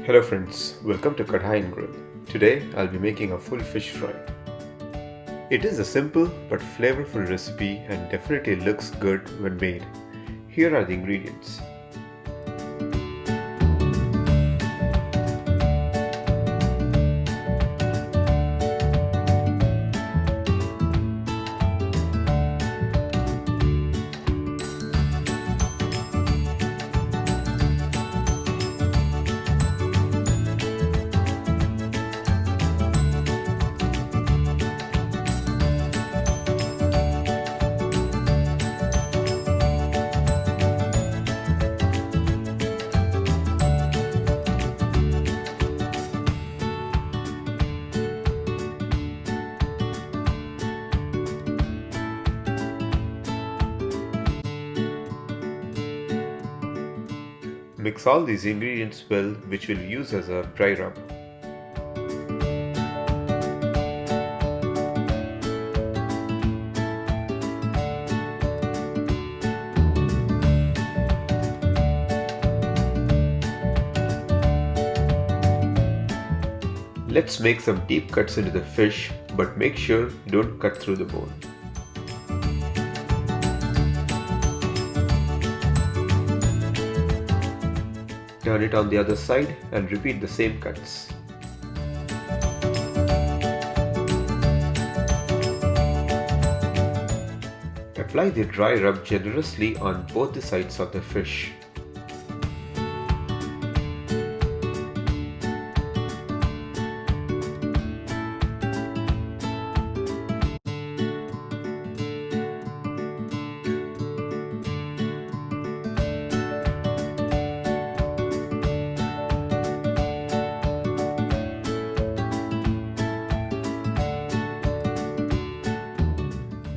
Hello friends, welcome to Kadhai Grill. Today I'll be making a full fish fry. It is a simple but flavorful recipe and definitely looks good when made. Here are the ingredients. Mix all these ingredients well, which we'll use as a dry rub. Let's make some deep cuts into the fish, but make sure you don't cut through the bone. Turn it on the other side and repeat the same cuts. Apply the dry rub generously on both the sides of the fish.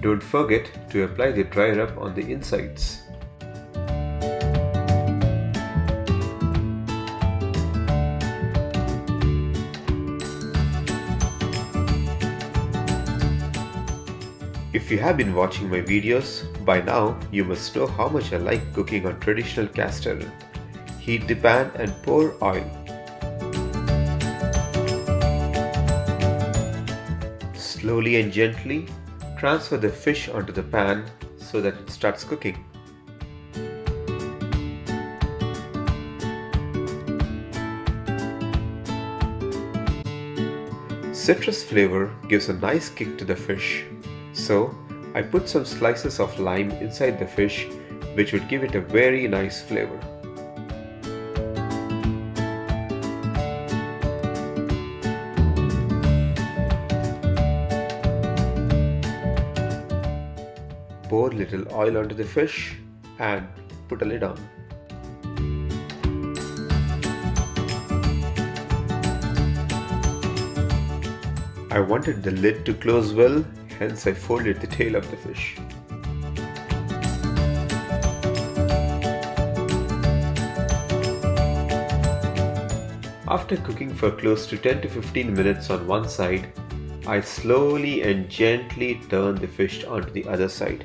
Don't forget to apply the dry rub on the insides. If you have been watching my videos, by now you must know how much I like cooking on traditional cast iron. Heat the pan and pour oil. Slowly and gently transfer the fish onto the pan so that it starts cooking. Citrus flavor gives a nice kick to the fish, so I put some slices of lime inside the fish, which would give it a very nice flavor. Pour little oil onto the fish and put a lid on. I wanted the lid to close well, hence I folded the tail of the fish. After cooking for close to 10 to 15 minutes on one side, I slowly and gently turn the fish onto the other side.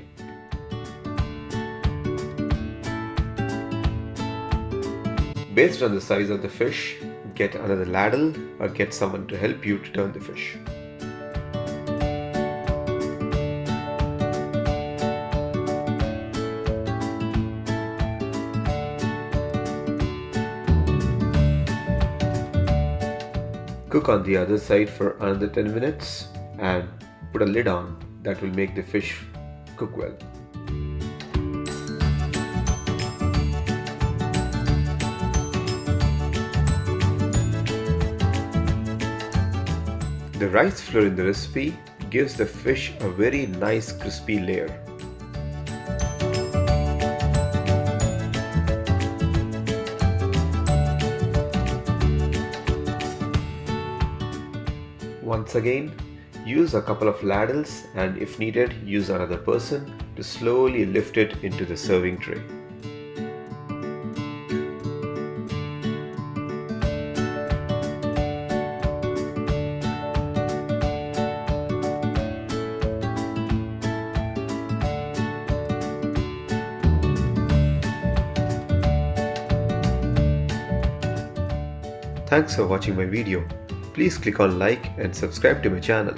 Based on the size of the fish, get another ladle or get someone to help you to turn the fish. Cook on the other side for another 10 minutes and put a lid on. That will make the fish cook well. The rice flour in the recipe gives the fish a very nice crispy layer. Once again, use a couple of ladles and if needed, use another person to slowly lift it into the serving tray. Thanks for watching my video. Please click on like and subscribe to my channel.